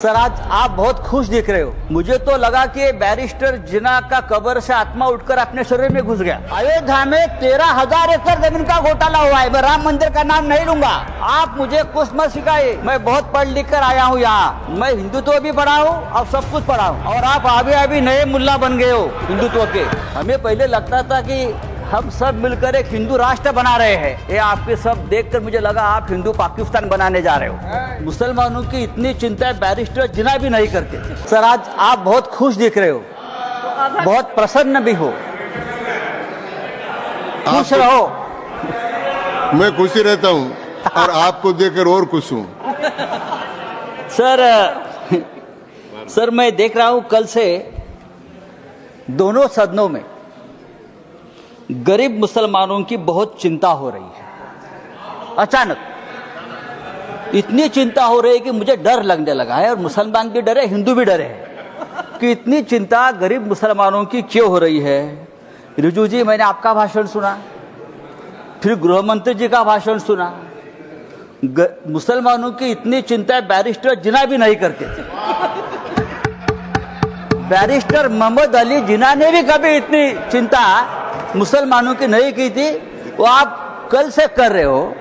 Sir, आज आप बहुत खुश दिख रहे हो। मुझे तो लगा कि बैरिस्टर जिन्ना का कब्र से आत्मा उठकर अपने शरीर में घुस गया। अयोध्या में 13,000 एकड़ जमीन का घोटाला हुआ है। मैं राम मंदिर का नाम नहीं लूंगा। आप मुझे कुछ मत सिखाइए। मैं बहुत पढ़ लिख कर आया हूँ यहाँ। मैं हिंदुत्व भी पढ़ा हूँ और सब कुछ पढ़ा हूँ। और आप अभी नए मुल्ला बन गए हो हिंदुत्व के। हमें पहले लगता था कि हम सब मिलकर एक हिंदू राष्ट्र बना रहे हैं। ये आपके सब देखकर मुझे लगा आप हिंदू पाकिस्तान बनाने जा रहे हो। मुसलमानों की इतनी चिंता बैरिस्टर जिन्ना भी नहीं करते। सर, आज आप बहुत खुश दिख रहे हो, बहुत प्रसन्न भी हो। खुश रहो। मैं खुशी रहता हूँ और आपको देखकर और खुश हूँ। सर मैं देख रहा हूँ कल से दोनों सदनों में गरीब मुसलमानों की बहुत चिंता हो रही है। अचानक इतनी चिंता हो रही है कि मुझे डर लगने लगा है। और मुसलमान भी डरे, हिंदू भी डरे हैं कि इतनी चिंता गरीब मुसलमानों की क्यों हो रही है। रिजू जी, मैंने आपका भाषण सुना, फिर गृह मंत्री जी का भाषण सुना। मुसलमानों की इतनी चिंता बैरिस्टर जिन्ना भी नहीं करते थे। बैरिस्टर मोहम्मद अली जिन्ना ने भी कभी इतनी चिंता मुसलमानों की नहीं की थी, वो आप कल से कर रहे हो।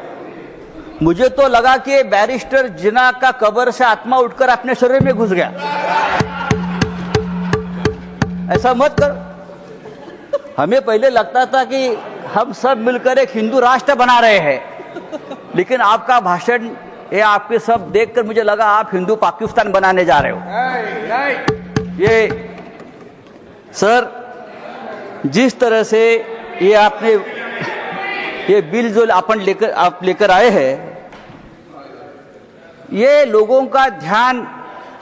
मुझे तो लगा कि बैरिस्टर जिन्ना का कब्र से आत्मा उठकर अपने शरीर में घुस गया। ऐसा मत करो। हमें पहले लगता था कि हम सब मिलकर एक हिंदू राष्ट्र बना रहे हैं, लेकिन आपका भाषण ये आपके सब देखकर मुझे लगा आप हिंदू पाकिस्तान बनाने जा रहे हो। ये सर, जिस तरह से ये आपने ये बिल जो आप लेकर आए हैं, ये लोगों का ध्यान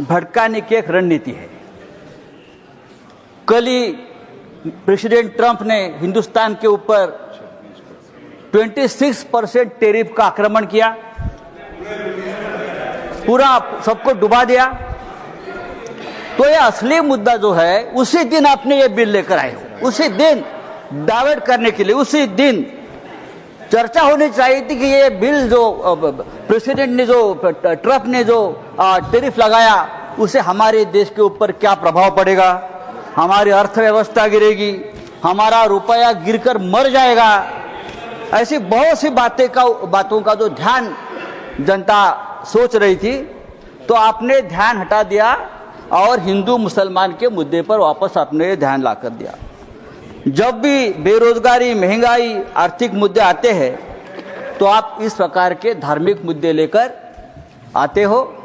भटकाने की एक रणनीति है। कल ही प्रेसिडेंट ट्रंप ने हिंदुस्तान के ऊपर 26% टैरिफ का आक्रमण किया, पूरा सबको डुबा दिया। तो ये असली मुद्दा जो है, उसी दिन आपने ये बिल लेकर आए हो, उसी दिन डाइवर्ट करने के लिए, उसी दिन चर्चा होनी चाहिए थी कि ये बिल जो प्रेसिडेंट ने जो ट्रंप ने जो टैरिफ लगाया, उसे हमारे देश के ऊपर क्या प्रभाव पड़ेगा। हमारी अर्थव्यवस्था गिरेगी, हमारा रुपया गिरकर मर जाएगा। ऐसी बहुत सी बातों का जो ध्यान जनता सोच रही थी, तो आपने ध्यान हटा दिया और हिंदू मुसलमान के मुद्दे पर वापस आपने ध्यान लाकर दिया। जब भी बेरोजगारी, महंगाई, आर्थिक मुद्दे आते हैं, तो आप इस प्रकार के धार्मिक मुद्दे लेकर आते हो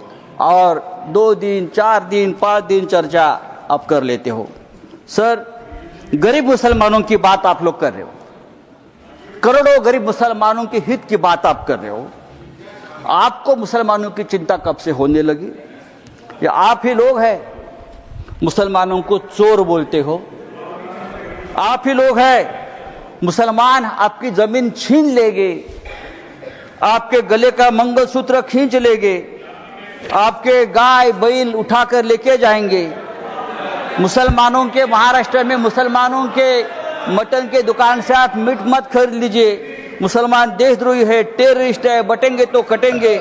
और 2 दिन, 4 दिन, 5 दिन चर्चा आप कर लेते हो। सर, गरीब मुसलमानों की बात आप लोग कर रहे हो, करोड़ों गरीब मुसलमानों के हित की बात आप कर रहे हो। आपको मुसलमानों की चिंता कब से होने लगी? या आप ही लोग हैं मुसलमानों को चोर बोलते हो? आप ही लोग हैं मुसलमान आपकी जमीन छीन लेंगे, आपके गले का मंगलसूत्र खींच लेंगे, आपके गाय बैल उठाकर लेके जाएंगे। मुसलमानों के महाराष्ट्र में मुसलमानों के मटन के दुकान से आप मीट मत खरीद लीजिए। मुसलमान देशद्रोही है, टेररिस्ट है, बटेंगे तो कटेंगे।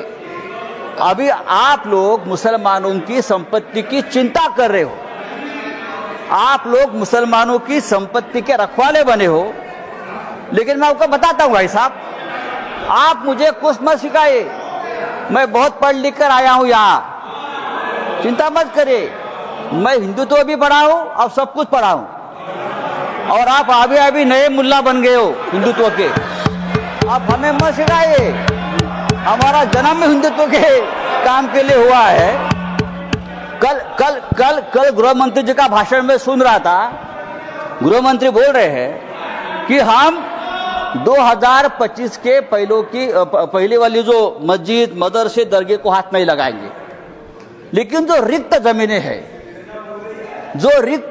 अभी आप लोग मुसलमानों की संपत्ति की चिंता कर रहे हो। आप लोग मुसलमानों की संपत्ति के रखवाले बने हो। लेकिन मैं आपको बताता हूं भाई साहब, आप मुझे कुछ मत सिखाइए। मैं बहुत पढ़ लिख कर आया हूं यहाँ। चिंता मत करिए। मैं हिंदुत्व भी पढ़ा हूं और सब कुछ पढ़ा हूं। और आप अभी नए मुल्ला बन गए हो हिंदुत्व के। आप हमें मत सिखाइए। हमारा जन्म हिंदुत्व के काम के लिए हुआ है। कल गृह मंत्री जी का भाषण में सुन रहा था। गृह मंत्री बोल रहे हैं कि हम 2025 के पहले वाली जो मस्जिद, मदरसे, दरगाह को हाथ नहीं लगाएंगे। लेकिन जो रिक्त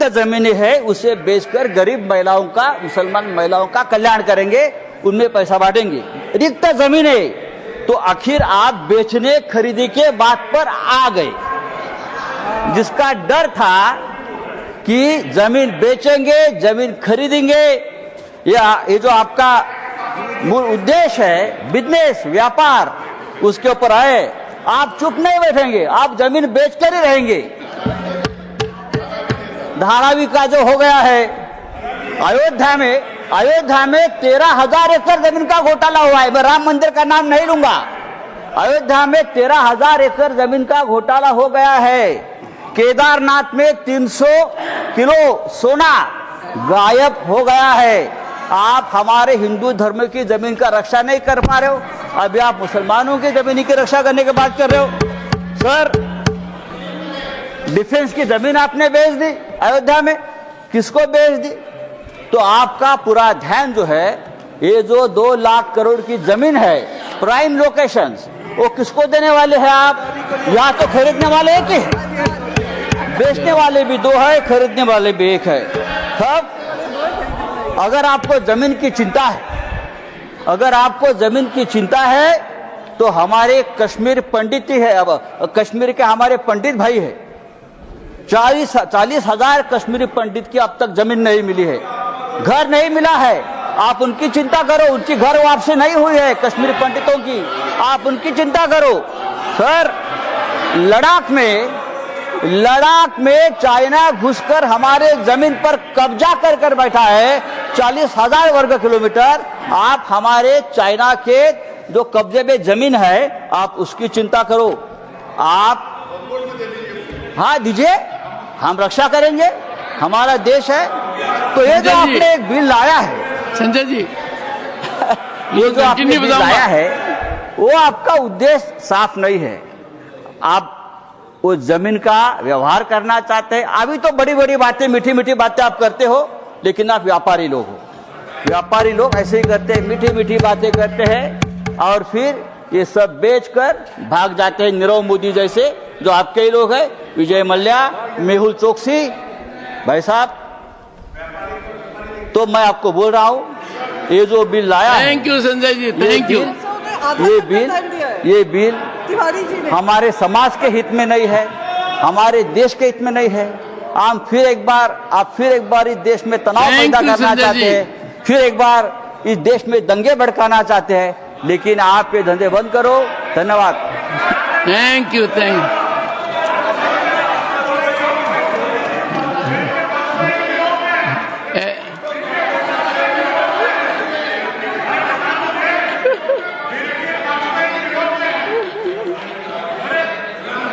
जमीनें हैं उसे बेचकर गरीब महिलाओं का, मुसलमान महिलाओं का कल्याण करेंगे, उनमें पैसा बांटेंगे। रिक्त जमीनें तो आखिर आप बेचने खरीदने के बात पर आ गए। जिसका डर था कि जमीन बेचेंगे, जमीन खरीदेंगे, ये जो आपका मूल उद्देश्य है, बिजनेस, व्यापार, उसके ऊपर आए आप चुप नहीं बैठेंगे, आप जमीन बेचकर ही रहेंगे। धारावी का जो हो गया है अयोध्या में 13,000 एकड़ जमीन का घोटाला हुआ है। मैं राम मंदिर का नाम नहीं लूंगा। अयोध्या में 13,000 एकड़ जमीन का घोटाला हो गया है। केदारनाथ में 300 किलो सोना गायब हो गया है। आप हमारे हिंदू धर्म की जमीन का रक्षा नहीं कर पा रहे हो, अभी आप मुसलमानों की जमीन की रक्षा करने की बात कर रहे हो। सर, डिफेंस की जमीन आपने बेच दी अयोध्या में, किसको बेच दी? तो आपका पूरा ध्यान जो है, ये जो 2 लाख करोड़ की जमीन है प्राइम लोकेशंस, वो किसको देने वाले हैं आप? या तो खरीदने वाले एक ही है, बेचने वाले भी 2 है, खरीदने वाले भी 1 है। तब अगर आपको जमीन की चिंता है, अगर आपको जमीन की चिंता है, तो हमारे कश्मीर पंडित ही है। अब कश्मीर के हमारे पंडित भाई है, 40,000 कश्मीरी पंडित की अब तक जमीन नहीं मिली है, घर नहीं मिला है। आप उनकी चिंता करो, उनकी घर वापसी नहीं हुई है कश्मीरी पंडितों की, आप उनकी चिंता करो। सर, लद्दाख में चाइना घुसकर हमारे जमीन पर कब्जा कर बैठा है, 40,000 वर्ग किलोमीटर। आप हमारे चाइना के जो कब्जे में जमीन है, आप उसकी चिंता करो। आप हाँ दीजिए, हम रक्षा करेंगे, हमारा देश है। तो ये जो आपने एक बिल लाया है संजय जी, ये जो आपने बिल लाया है, वो आपका उद्देश्य साफ नहीं है। आप वो जमीन का व्यवहार करना चाहते हैं। अभी तो बड़ी बड़ी बातें, मीठी मीठी बातें आप करते हो, लेकिन आप व्यापारी लोग हो। व्यापारी लोग ऐसे ही करते हैं, मीठी मीठी बातें करते हैं और फिर ये सब बेचकर भाग जाते हैं। नीरव मोदी जैसे जो आपके ही लोग हैं, विजय मल्ल्या, मेहुल चोकसी भाई साहब। तो मैं आपको बोल रहा हूं, ये जो बिल लाया है, thank you Sanjay ji, thank you. ये बिल हमारे समाज के हित में नहीं है, हमारे देश के हित में नहीं है। आप फिर एक बार इस देश में तनाव पैदा करना चाहते हैं, फिर एक बार इस देश में दंगे भड़काना चाहते हैं, लेकिन आप ये धंधे बंद करो। धन्यवाद। Thank you, thank you.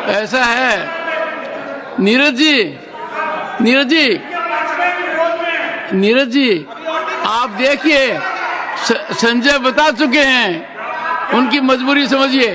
ऐसा है नीरज जी, आप देखिए, संजय बता चुके हैं, उनकी मजबूरी समझिए।